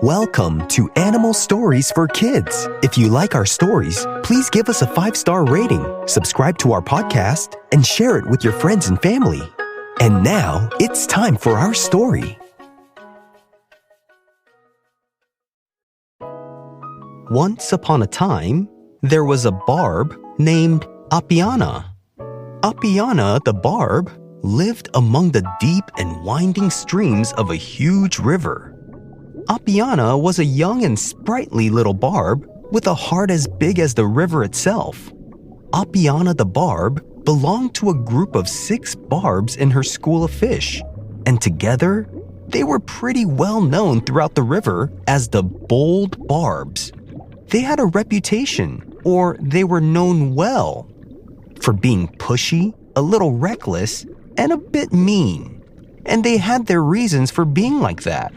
Welcome to Animal Stories for Kids. If you like our stories, please give us a 5-star rating, subscribe to our podcast, and share it with your friends and family. And now, it's time for our story. Once upon a time, there was a Barb named Appiana. Appiana the Barb lived among the deep and winding streams of a huge river. Appiana was a young and sprightly little barb with a heart as big as the river itself. Appiana the Barb belonged to a group of 6 barbs in her school of fish, and together they were pretty well known throughout the river as the Bold Barbs. They had a reputation, or they were known well, for being pushy, a little reckless, and a bit mean, and they had their reasons for being like that.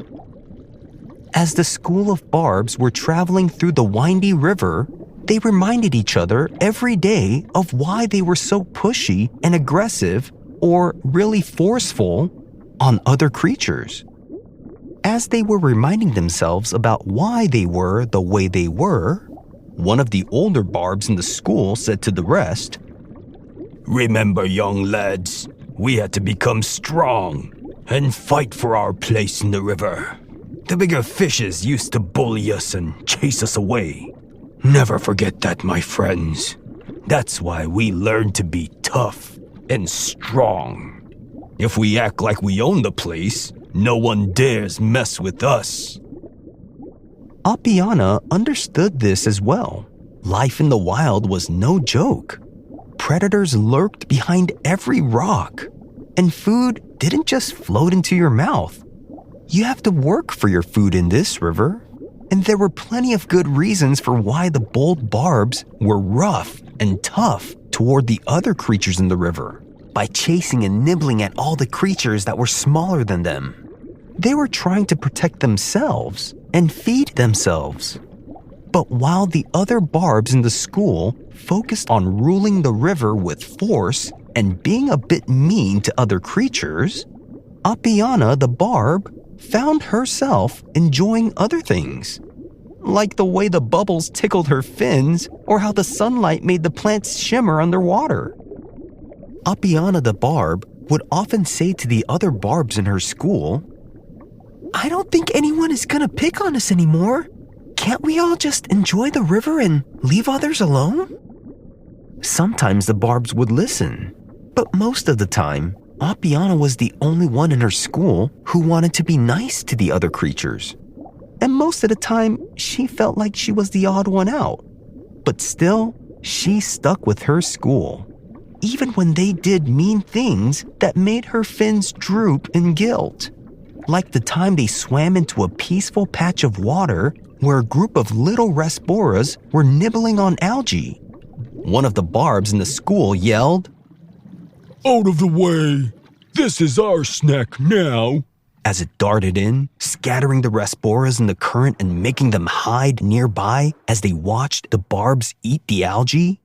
As the school of barbs were traveling through the windy river, they reminded each other every day of why they were so pushy and aggressive or really forceful on other creatures. As they were reminding themselves about why they were the way they were, one of the older barbs in the school said to the rest, "Remember, young lads, we had to become strong and fight for our place in the river. The bigger fishes used to bully us and chase us away. Never forget that, my friends. That's why we learned to be tough and strong. If we act like we own the place, no one dares mess with us." Appiana understood this as well. Life in the wild was no joke. Predators lurked behind every rock, and food didn't just float into your mouth. You have to work for your food in this river, and there were plenty of good reasons for why the Bold Barbs were rough and tough toward the other creatures in the river. By chasing and nibbling at all the creatures that were smaller than them, they were trying to protect themselves and feed themselves. But while the other barbs in the school focused on ruling the river with force and being a bit mean to other creatures, Appiana the Barb found herself enjoying other things, like the way the bubbles tickled her fins or how the sunlight made the plants shimmer underwater. Appiana the Barb would often say to the other barbs in her school, "I don't think anyone is gonna pick on us anymore. Can't we all just enjoy the river and leave others alone?" Sometimes the barbs would listen, but most of the time, Appiana was the only one in her school who wanted to be nice to the other creatures. And most of the time, she felt like she was the odd one out. But still, she stuck with her school, even when they did mean things that made her fins droop in guilt. Like the time they swam into a peaceful patch of water where a group of little Rasboras were nibbling on algae. One of the barbs in the school yelled, "Out of the way! This is our snack now!" as it darted in, scattering the Rasboras in the current and making them hide nearby as they watched the barbs eat the algae.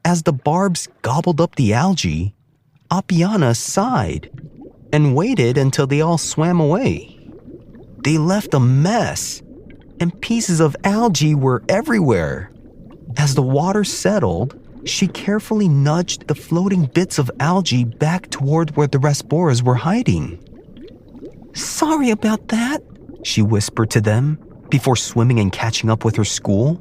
As the barbs gobbled up the algae, Appiana sighed and waited until they all swam away. They left a mess, and pieces of algae were everywhere. As the water settled, she carefully nudged the floating bits of algae back toward where the Rasboras were hiding. "Sorry about that," she whispered to them before swimming and catching up with her school.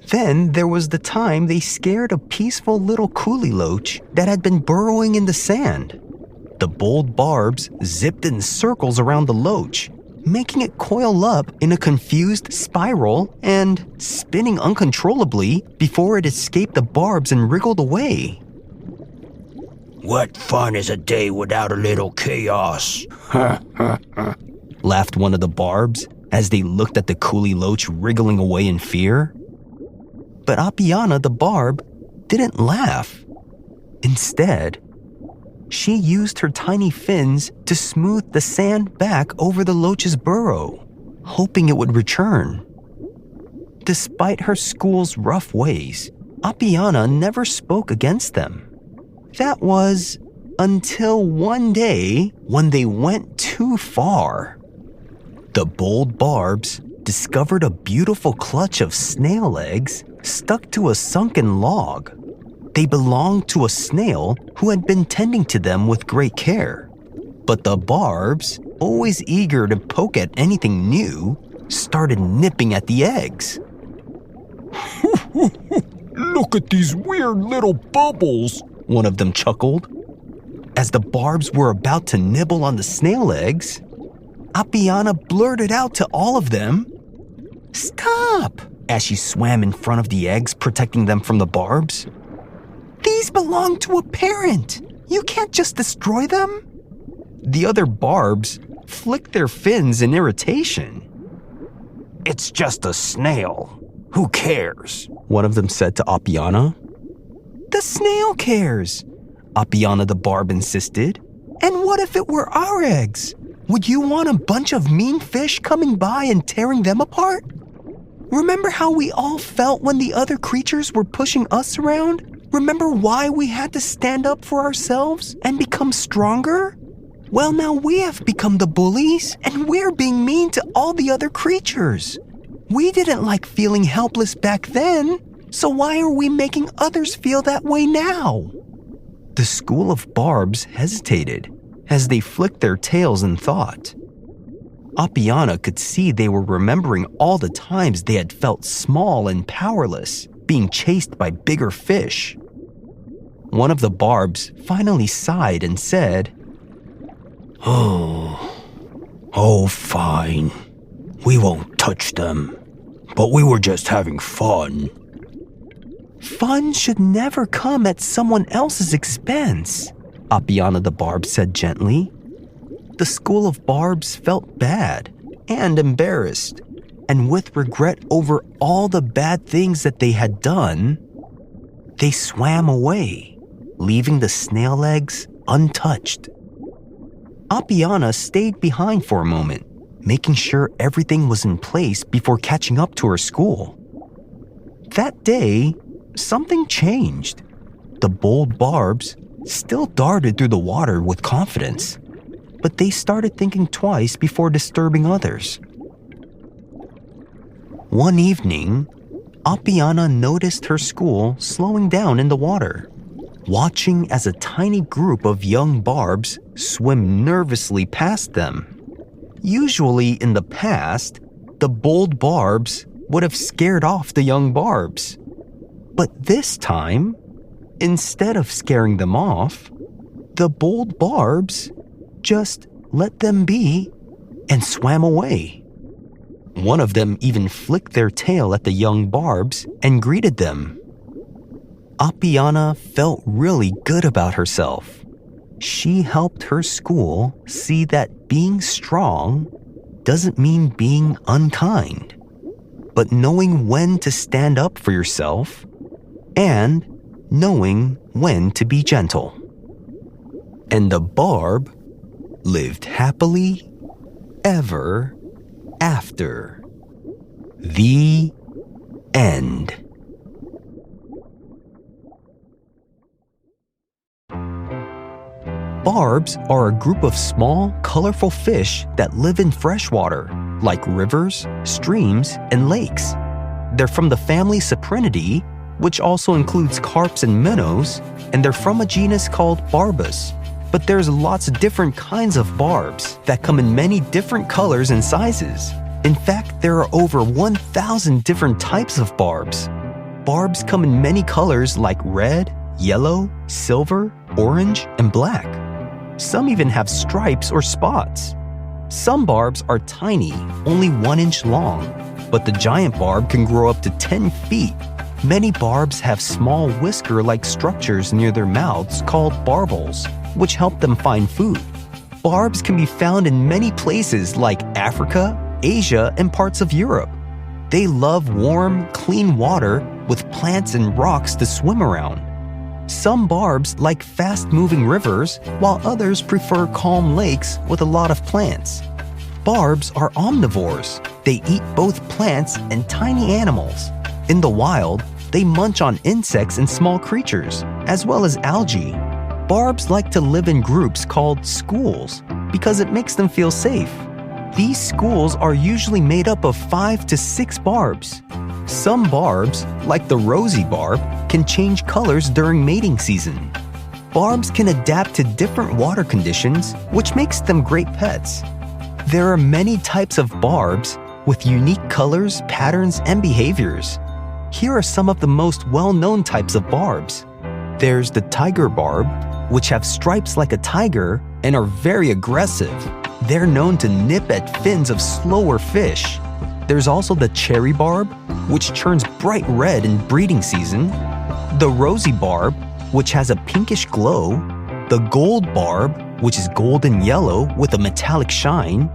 Then there was the time they scared a peaceful little coolie loach that had been burrowing in the sand. The Bold Barbs zipped in circles around the loach, making it coil up in a confused spiral and spinning uncontrollably before it escaped the barbs and wriggled away. "What fun is a day without a little chaos?" laughed one of the barbs as they looked at the coolie loach wriggling away in fear. But Appiana the Barb didn't laugh. Instead, she used her tiny fins to smooth the sand back over the loach's burrow, hoping it would return. Despite her school's rough ways, Appiana never spoke against them. That was until one day when they went too far. The bold Barbs discovered a beautiful clutch of snail eggs stuck to a sunken log. They belonged to a snail who had been tending to them with great care. But the Barbs, always eager to poke at anything new, started nipping at the eggs. Look at these weird little bubbles, one of them chuckled. As the Barbs were about to nibble on the snail eggs, Apiana blurted out to all of them, "Stop!" as she swam in front of the eggs, protecting them from the Barbs. "These belong to a parent. You can't just destroy them." The other Barbs flicked their fins in irritation. "It's just a snail. Who cares?" one of them said to Apiana. "The snail cares," Apiana the Barb insisted. "And what if it were our eggs? Would you want a bunch of mean fish coming by and tearing them apart? Remember how we all felt when the other creatures were pushing us around? Remember why we had to stand up for ourselves and become stronger? Well, now we have become the bullies, and we're being mean to all the other creatures. We didn't like feeling helpless back then, so why are we making others feel that way now?" The school of Barbs hesitated as they flicked their tails in thought. Apiana could see they were remembering all the times they had felt small and powerless, being chased by bigger fish. One of the Barbs finally sighed and said, Oh, fine. We won't touch them. But we were just having fun." "Fun should never come at someone else's expense," Apiana the Barb said gently. The school of Barbs felt bad and embarrassed, and with regret over all the bad things that they had done, they swam away, leaving the snail eggs untouched. Apiana stayed behind for a moment, making sure everything was in place before catching up to her school. That day, something changed. The bold Barbs still darted through the water with confidence, but they started thinking twice before disturbing others. One evening, Apiana noticed her school slowing down in the water, watching as a tiny group of young Barbs swim nervously past them. Usually in the past, the bold Barbs would have scared off the young Barbs. But this time, instead of scaring them off, the bold Barbs just let them be and swam away. One of them even flicked their tail at the young Barbs and greeted them. Apiana felt really good about herself. She helped her school see that being strong doesn't mean being unkind, but knowing when to stand up for yourself and knowing when to be gentle. And the Barb lived happily ever after. The end. Barbs are a group of small, colorful fish that live in freshwater, like rivers, streams, and lakes. They're from the family Cyprinidae, which also includes carps and minnows, and they're from a genus called Barbus. But there's lots of different kinds of barbs that come in many different colors and sizes. In fact, there are over 1,000 different types of barbs. Barbs come in many colors like red, yellow, silver, orange, and black. Some even have stripes or spots. Some barbs are tiny, only 1 inch long, but the giant barb can grow up to 10 feet. Many barbs have small whisker-like structures near their mouths called barbels, which help them find food. Barbs can be found in many places like Africa, Asia, and parts of Europe. They love warm, clean water with plants and rocks to swim around. Some barbs like fast-moving rivers, while others prefer calm lakes with a lot of plants. Barbs are omnivores. They eat both plants and tiny animals. In the wild, they munch on insects and small creatures, as well as algae. Barbs like to live in groups called schools because it makes them feel safe. These schools are usually made up of 5 to 6 barbs. Some barbs, like the rosy barb, can change colors during mating season. Barbs can adapt to different water conditions, which makes them great pets. There are many types of barbs with unique colors, patterns, and behaviors. Here are some of the most well-known types of barbs. There's the tiger barb, which have stripes like a tiger and are very aggressive. They're known to nip at fins of slower fish. There's also the cherry barb, which turns bright red in breeding season. The rosy barb, which has a pinkish glow. The gold barb, which is golden yellow with a metallic shine.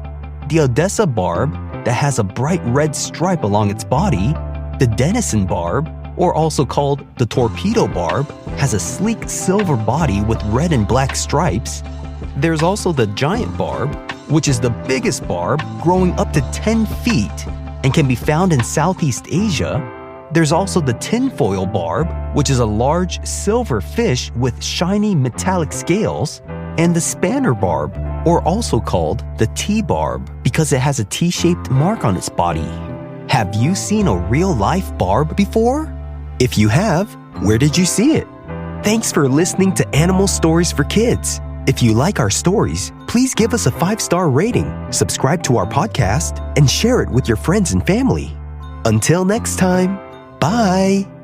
The Odessa barb, that has a bright red stripe along its body. The Denison barb, or also called the torpedo barb, has a sleek silver body with red and black stripes. There's also the giant barb, which is the biggest barb, growing up to 10 feet and can be found in Southeast Asia. There's also the tinfoil barb, which is a large silver fish with shiny metallic scales, and the spanner barb, or also called the T-barb, because it has a T-shaped mark on its body. Have you seen a real-life barb before? If you have, where did you see it? Thanks for listening to Animal Stories for Kids. If you like our stories, please give us a 5-star rating, subscribe to our podcast, and share it with your friends and family. Until next time, bye!